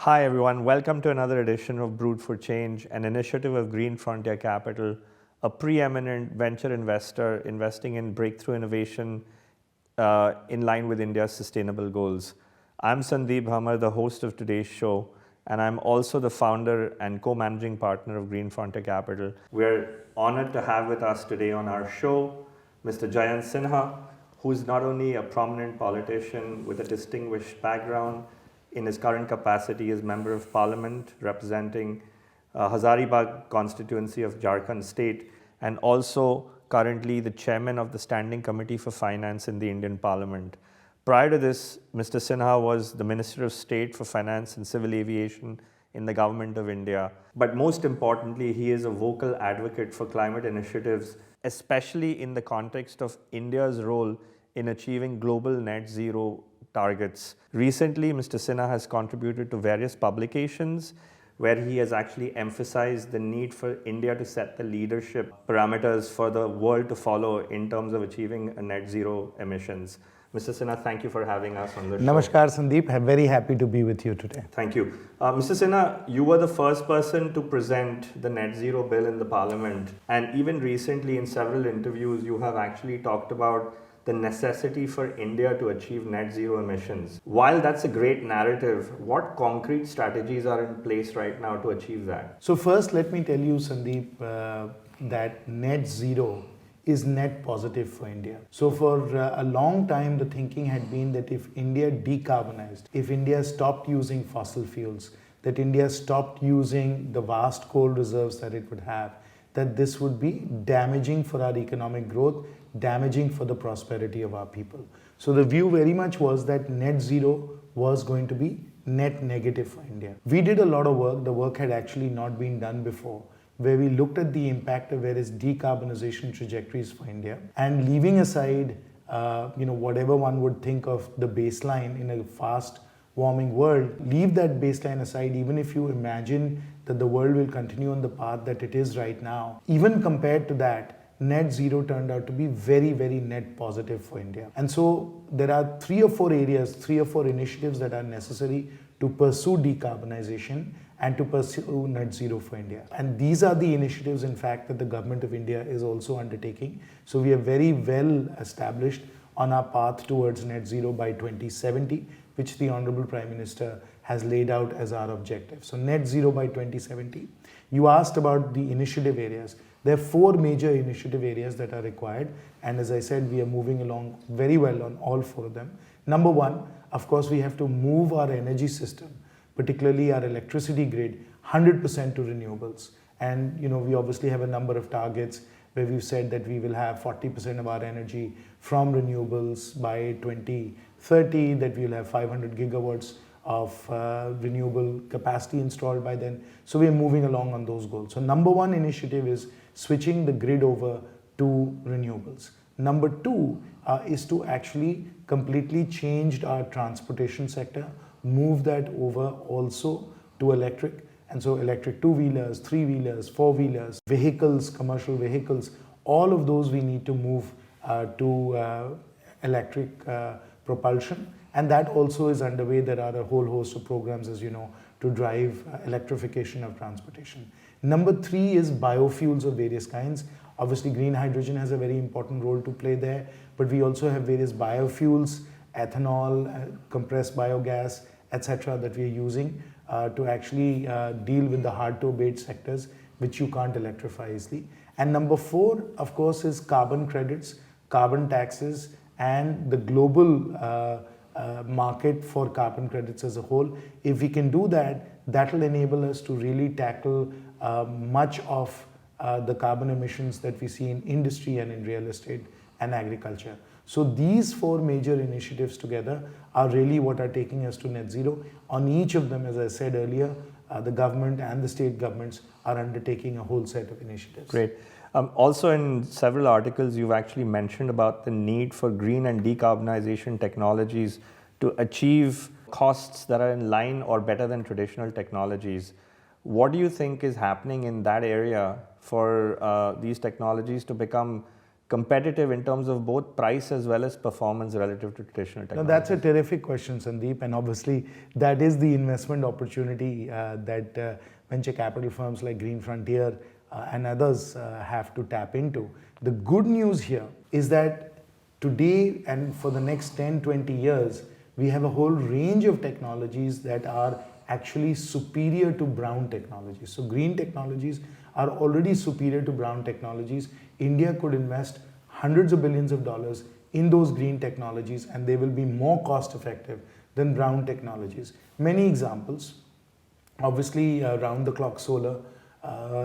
Hi everyone, welcome to another edition of Brewed For Change, an initiative of Green Frontier Capital, a preeminent venture investor investing in breakthrough innovation in line with India's sustainable goals. I'm Sandiip Bhammer, the host of today's show, and I'm also the founder and co-managing partner of Green Frontier Capital. We're honored to have with us today on our show Mr. Jayant Sinha, who is not only a prominent politician with a distinguished background. In his current capacity as Member of Parliament representing Hazaribagh constituency of Jharkhand state, and also currently the chairman of the Standing Committee for Finance in the Indian Parliament. Prior to this, Mr. Sinha was the Minister of State for Finance and Civil Aviation in the Government of India. But most importantly, he is a vocal advocate for climate initiatives, especially in the context of India's role in achieving global net zero targets. Recently, Mr. Sinha has contributed to various publications where he has actually emphasized the need for India to set the leadership parameters for the world to follow in terms of achieving a net zero emissions. Mr. Sinha, thank you for having us on the show. Namaskar, Sandeep. I'm very happy to be with you today. Thank you. Mr. Sinha, you were the first person to present the net zero bill in the parliament. And even recently in several interviews, you have actually talked about the necessity for India to achieve net zero emissions. While that's a great narrative, what concrete strategies are in place right now to achieve that? So first, let me tell you, Sandeep, that net zero is net positive for India. So for a long time, the thinking had been that if India decarbonized, if India stopped using fossil fuels, that India stopped using the vast coal reserves that it would have, that this would be damaging for our economic growth, damaging for the prosperity of our people. So the view very much was that net zero was going to be net negative for India. We did a lot of work. The work had actually not been done before, where we looked at the impact of various decarbonization trajectories for India, and leaving aside whatever one would think of the baseline in a fast warming world, leave that baseline aside. Even if you imagine that the world will continue on the path that it is right now, even compared to that, net zero turned out to be very, very net positive for India. And so there are three or four initiatives that are necessary to pursue decarbonization and to pursue net zero for India. And these are the initiatives, in fact, that the government of India is also undertaking. So we are very well established on our path towards net zero by 2070, which the Honorable Prime Minister has laid out as our objective. So net zero by 2070. You asked about the initiative areas. There are four major initiative areas that are required. And as I said, we are moving along very well on all four of them. Number one, of course, we have to move our energy system, particularly our electricity grid, 100% to renewables. And we obviously have a number of targets where we've said that we will have 40% of our energy from renewables by 2030, that we will have 500 gigawatts of renewable capacity installed by then. So we are moving along on those goals. So number one initiative is switching the grid over to renewables. Number two is to actually completely change our transportation sector, move that over also to electric. And so electric two-wheelers, three-wheelers, four-wheelers, vehicles, commercial vehicles, all of those we need to move to electric propulsion. And that also is underway. There are a whole host of programs, as you know, to drive electrification of transportation. Number three is biofuels of various kinds. Obviously, green hydrogen has a very important role to play there, but we also have various biofuels, ethanol, compressed biogas, etc., that we are using to actually deal with the hard-to-abate sectors, which you can't electrify easily. And number four, of course, is carbon credits, carbon taxes, and the global market for carbon credits as a whole. If we can do that, that will enable us to really tackle much of the carbon emissions that we see in industry and in real estate and agriculture. So these four major initiatives together are really what are taking us to net zero. On each of them, as I said earlier, the government and the state governments are undertaking a whole set of initiatives. Great. Also in several articles, you've actually mentioned about the need for green and decarbonization technologies to achieve costs that are in line or better than traditional technologies. What do you think is happening in that area for these technologies to become competitive in terms of both price as well as performance relative to traditional Now, technology? that's a terrific question, Sandeep, and obviously that is the investment opportunity that venture capital firms like Green Frontier and others have to tap into. The good news here is that today and for the next 10, 20 years, we have a whole range of technologies that are actually superior to brown technologies. So green technologies are already superior to brown technologies. India could invest hundreds of billions of dollars in those green technologies, and they will be more cost effective than brown technologies. Many examples. Obviously, round the clock solar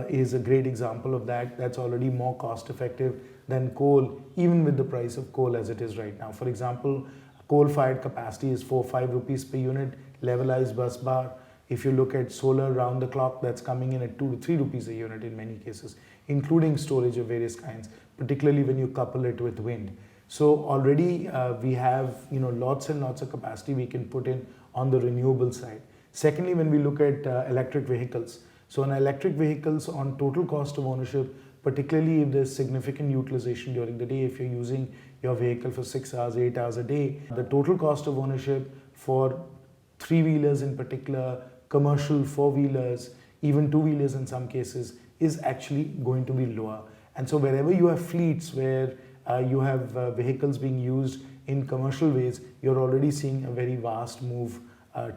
is a great example of that. That's already more cost effective than coal, even with the price of coal as it is right now. For example, coal fired capacity is 4-5 rupees per unit, levelized bus bar. If you look at solar round the clock, that's coming in at 2 to 3 rupees a unit in many cases, including storage of various kinds, particularly when you couple it with wind. So already we have lots and lots of capacity we can put in on the renewable side. Secondly, when we look at electric vehicles, so on electric vehicles, on total cost of ownership, particularly if there's significant utilization during the day, if you're using your vehicle for 6 hours, 8 hours a day, the total cost of ownership for three-wheelers in particular, commercial four-wheelers, even two-wheelers in some cases, is actually going to be lower. And so wherever you have fleets where you have vehicles being used in commercial ways, you're already seeing a very vast move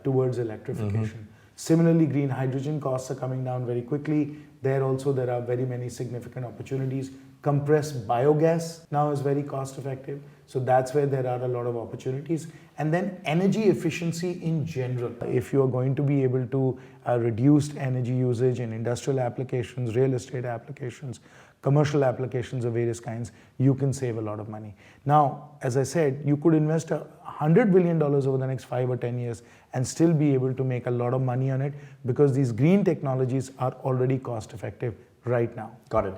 towards electrification. Similarly, green hydrogen costs are coming down very quickly. There also there are very many significant opportunities. Compressed biogas now is very cost effective. So that's where there are a lot of opportunities. And then energy efficiency in general. If you are going to be able to reduce energy usage in industrial applications, real estate applications, commercial applications of various kinds, you can save a lot of money. Now, as I said, you could invest $100 billion over the next 5 or 10 years and still be able to make a lot of money on it because these green technologies are already cost effective right now. Got it.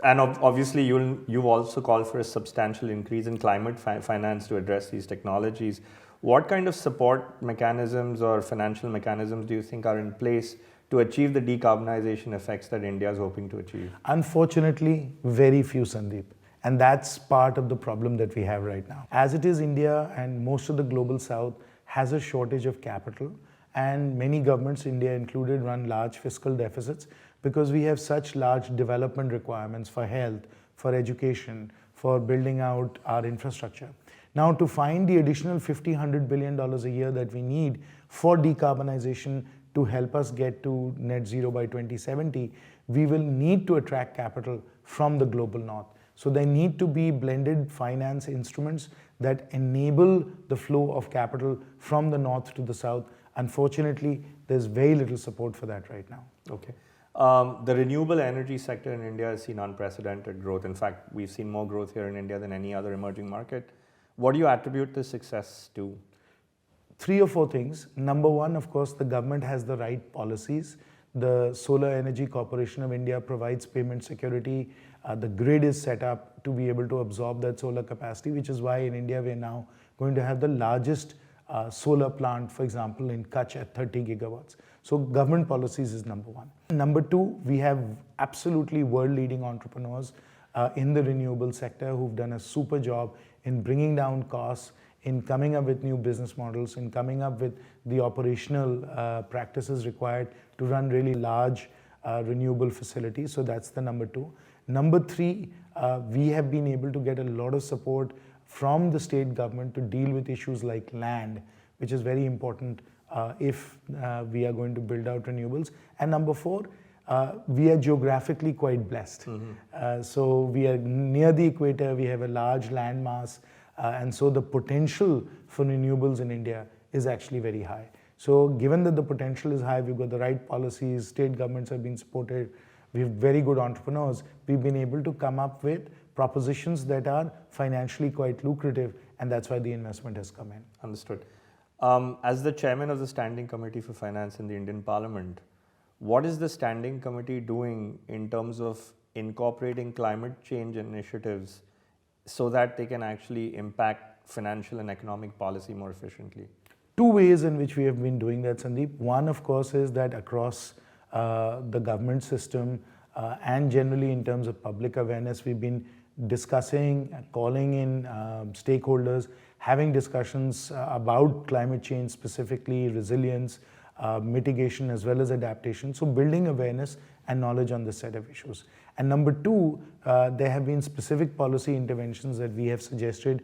And obviously, you've also called for a substantial increase in climate finance to address these technologies. What kind of support mechanisms or financial mechanisms do you think are in place to achieve the decarbonization effects that India is hoping to achieve? Unfortunately, very few, Sandeep. And that's part of the problem that we have right now. As it is, India and most of the global south has a shortage of capital, and many governments, India included, run large fiscal deficits because we have such large development requirements for health, for education, for building out our infrastructure. Now, to find the additional $50-100 billion a year that we need for decarbonization to help us get to net zero by 2070, we will need to attract capital from the global north. So there need to be blended finance instruments that enable the flow of capital from the north to the south. Unfortunately, there's very little support for that right now. Okay. The renewable energy sector in India has seen unprecedented growth. In fact, we've seen more growth here in India than any other emerging market. What do you attribute this success to? 3 or 4 things. Number one, of course, the government has the right policies. The Solar Energy Corporation of India provides payment security. The grid is set up to be able to absorb that solar capacity, which is why in India we are now going to have the largest solar plant, for example, in Kutch at 30 gigawatts. So government policies is number one. Number two, we have absolutely world-leading entrepreneurs in the renewable sector who've done a super job in bringing down costs, in coming up with new business models, in coming up with the operational practices required to run really large renewable facilities. So that's the number two. Number three, we have been able to get a lot of support from the state government to deal with issues like land, which is very important if we are going to build out renewables. And number four, we are geographically quite blessed. So we are near the equator, we have a large land mass, and so the potential for renewables in India is actually very high. So given that the potential is high, we've got the right policies, state governments have been supported, we have very good entrepreneurs, we've been able to come up with propositions that are financially quite lucrative, and that's why the investment has come in. Understood. As the chairman of the Standing Committee for Finance in the Indian Parliament, what is the Standing Committee doing in terms of incorporating climate change initiatives so that they can actually impact financial and economic policy more efficiently? 2 ways in which we have been doing that, Sandeep. One, of course, is that across the government system and generally in terms of public awareness, we've been discussing, calling in stakeholders, having discussions about climate change specifically, resilience, mitigation as well as adaptation. So building awareness and knowledge on this set of issues. And number two, there have been specific policy interventions that we have suggested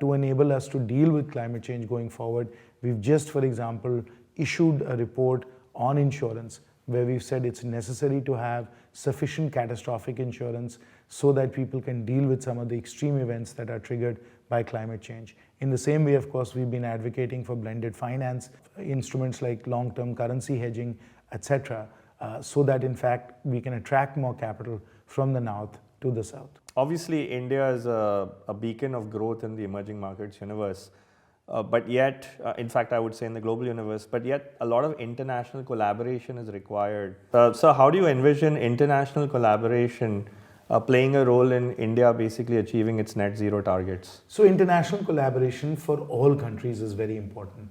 to enable us to deal with climate change going forward. We've just, for example, issued a report on insurance where we've said it's necessary to have sufficient catastrophic insurance so that people can deal with some of the extreme events that are triggered by climate change. In the same way, of course, we've been advocating for blended finance, instruments like long-term currency hedging, etc., so that in fact we can attract more capital from the north to the south. Obviously, India is a beacon of growth in the emerging markets universe, but yet, in fact, I would say in the global universe, but yet a lot of international collaboration is required. So how do you envision international collaboration playing a role in India basically achieving its net zero targets? So international collaboration for all countries is very important.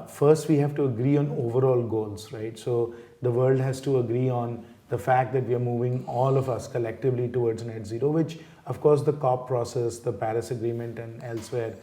First, we have to agree on overall goals, right? So the world has to agree on the fact that we are moving all of us collectively towards net zero, which of course the COP process, the Paris Agreement and elsewhere,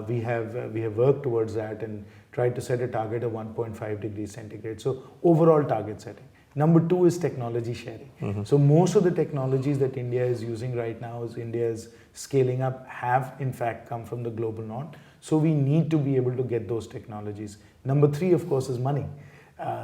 we have worked towards that and tried to set a target of 1.5 degrees centigrade. So overall target setting. Number two is technology sharing. So most of the technologies that India is using right now, as India is scaling up, have in fact come from the global north. So we need to be able to get those technologies. Number three, of course, is money.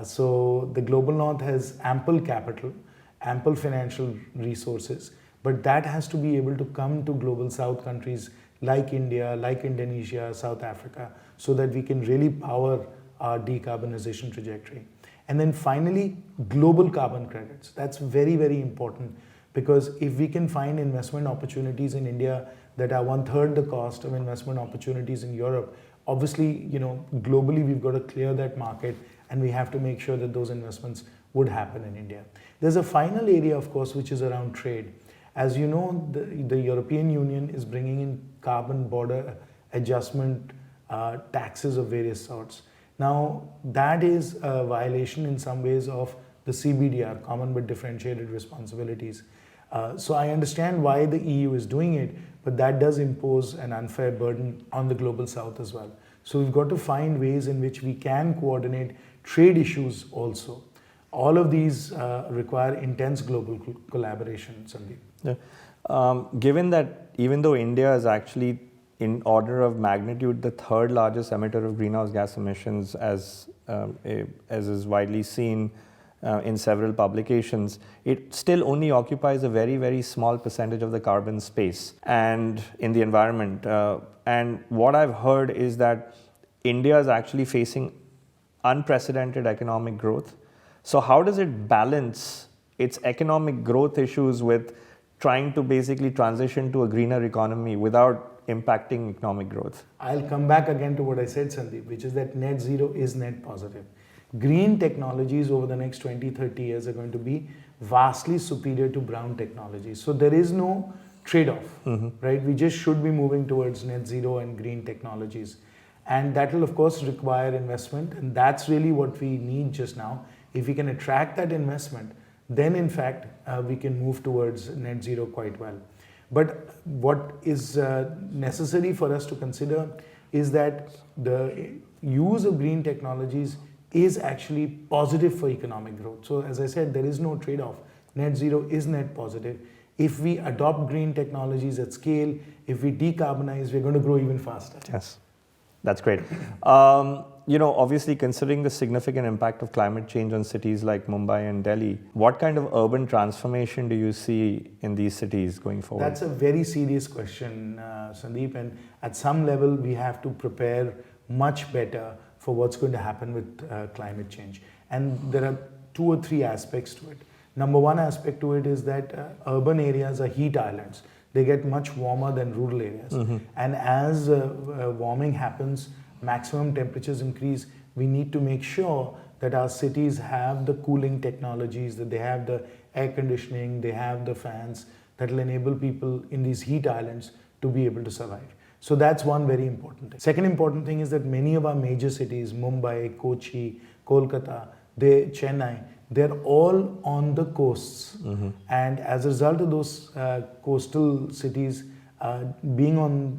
So the global north has ample capital, ample financial resources, but that has to be able to come to global south countries like India, like Indonesia, South Africa, so that we can really power our decarbonization trajectory. And then finally, global carbon credits. That's very, very important, because if we can find investment opportunities in India that are 1/3 the cost of investment opportunities in Europe, obviously, globally we've got to clear that market and we have to make sure that those investments would happen in India. There's a final area, of course, which is around trade. As you know, the European Union is bringing in carbon border adjustment taxes of various sorts. Now, that is a violation in some ways of the CBDR, Common but Differentiated Responsibilities. So I understand why the EU is doing it, but that does impose an unfair burden on the global south as well. So we've got to find ways in which we can coordinate trade issues also. All of these require intense global collaboration, Sandeep. Yeah. Given that even though India is actually in order of magnitude the third largest emitter of greenhouse gas emissions, as is widely seen in several publications, it still only occupies a very, very small percentage of the carbon space and in the environment. And what I've heard is that India is actually facing unprecedented economic growth. So how does it balance its economic growth issues with trying to basically transition to a greener economy without impacting economic growth? I'll come back again to what I said, Sandeep, which is that net zero is net positive. Green technologies over the next 20, 30 years are going to be vastly superior to brown technologies. So there is no trade-off, right? We just should be moving towards net zero and green technologies. And that will, of course, require investment. And that's really what we need just now. If we can attract that investment, then in fact, we can move towards net zero quite well. But what is necessary for us to consider is that the use of green technologies is actually positive for economic growth. So as I said, there is no trade-off. Net zero is net positive. If we adopt green technologies at scale, if we decarbonize, we're going to grow even faster. Yes, that's great. Obviously considering the significant impact of climate change on cities like Mumbai and Delhi, what kind of urban transformation do you see in these cities going forward? That's a very serious question, Sandeep, and at some level we have to prepare much better for what's going to happen with climate change. And there are 2 or 3 aspects to it. Number one aspect to it is that urban areas are heat islands. They get much warmer than rural areas. And as warming happens, maximum temperatures increase, we need to make sure that our cities have the cooling technologies, that they have the air conditioning, they have the fans that will enable people in these heat islands to be able to survive. So that's one very important thing. Second important thing is that many of our major cities, Mumbai, Kochi, Kolkata, Chennai, they're all on the coasts. And as a result of those coastal cities being on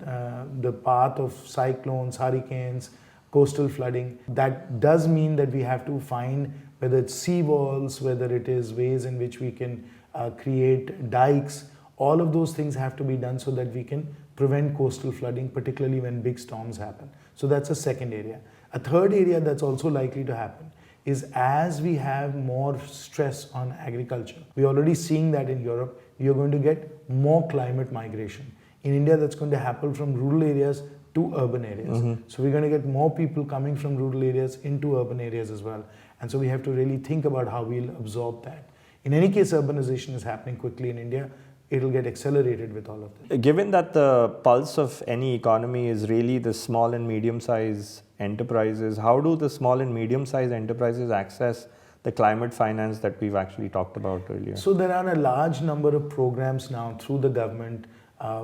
the path of cyclones, hurricanes, coastal flooding, that does mean that we have to find whether it's sea walls, whether it is ways in which we can create dikes. All of those things have to be done so that we can prevent coastal flooding, particularly when big storms happen. So that's a second area. A third area that's also likely to happen is as we have more stress on agriculture. We're already seeing that in Europe. You're going to get more climate migration. In India, that's going to happen from rural areas to urban areas. So we're going to get more people coming from rural areas into urban areas as well. And so we have to really think about how we'll absorb that. In any case, urbanization is happening quickly in India. It'll get accelerated with all of this. Given that the pulse of any economy is really the small and medium-sized enterprises, how do the small and medium-sized enterprises access the climate finance that we've actually talked about earlier? So there are a large number of programs now through the government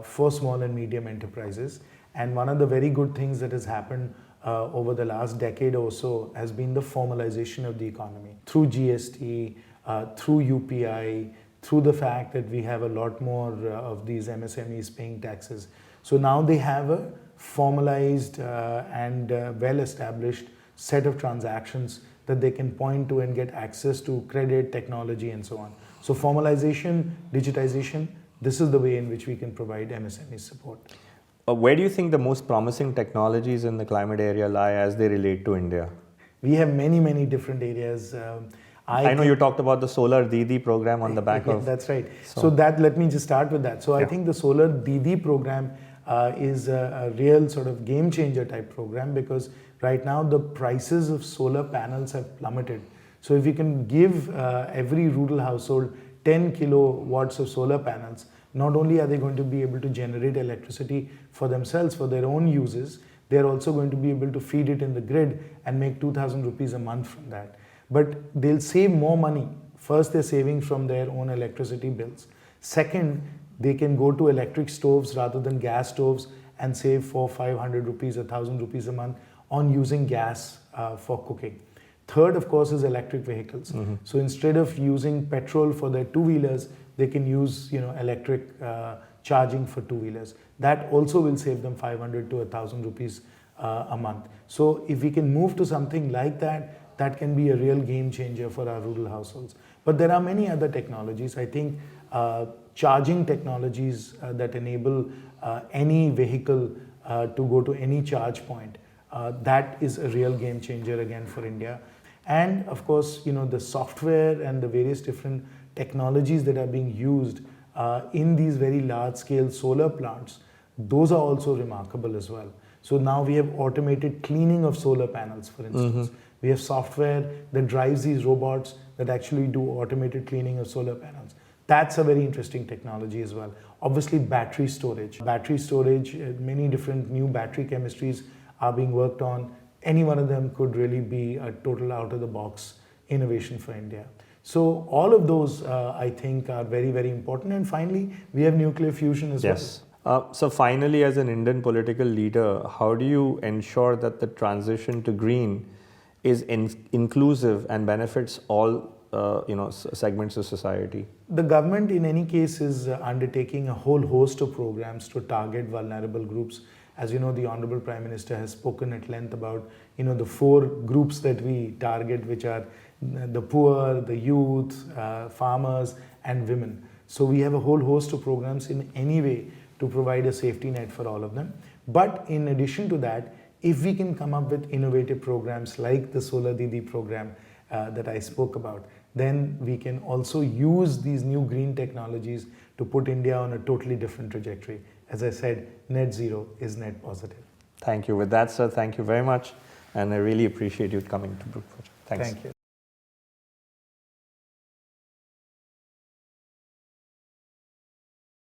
for small and medium enterprises. And one of the very good things that has happened over the last decade or so has been the formalization of the economy through GST, through UPI, through the fact that we have a lot more of these MSMEs paying taxes. So now they have a formalized and well-established set of transactions that they can point to and get access to credit, technology, and so on. So formalization, digitization, this is the way in which we can provide MSME support. Where do you think the most promising technologies in the climate area lie as they relate to India? We have many, many different areas. I know you talked about the Solar Didi program on the back of... That's right. So that, let me just start with that. So I think the Solar Didi program is a real sort of game changer type program, because right now the prices of solar panels have plummeted. So if we can give every rural household 10 kilowatts of solar panels, not only are they going to be able to generate electricity for themselves, for their own uses, they're also going to be able to feed it in the grid and make 2,000 rupees a month from that. But they'll save more money. First, they're saving from their own electricity bills. Second, they can go to electric stoves rather than gas stoves and save 400-500 rupees, 1,000 rupees a month on using gas for cooking. Third, of course, is electric vehicles. So instead of using petrol for their two-wheelers, they can use electric charging for two-wheelers. That also will save them 500 to 1,000 rupees a month. So if we can move to something like that, that can be a real game changer for our rural households. But there are many other technologies. I think charging technologies that enable any vehicle to go to any charge point, that is a real game changer again for India. And of course, the software and the various different technologies that are being used in these very large scale solar plants, those are also remarkable as well. So now we have automated cleaning of solar panels, for instance. We have software that drives these robots that actually do automated cleaning of solar panels. That's a very interesting technology as well. Obviously, battery storage. Battery storage, many different new battery chemistries are being worked on. Any one of them could really be a total out-of-the-box innovation for India. So all of those, I think, are very, very important. And finally, we have nuclear fusion as well. Yes. So finally, as an Indian political leader, how do you ensure that the transition to green is inclusive and benefits all segments of society? The government, in any case, is undertaking a whole host of programs to target vulnerable groups. As you know, the Honorable Prime Minister has spoken at length about the 4 groups that we target, which are the poor, the youth, farmers, and women. So we have a whole host of programs in any way to provide a safety net for all of them. But in addition to that, if we can come up with innovative programs like the Solar Didi program that I spoke about, then we can also use these new green technologies to put India on a totally different trajectory. As I said, net zero is net positive. Thank you. With that, sir, thank you very much. And I really appreciate you coming to Brewed For Change. Thanks. Thank you.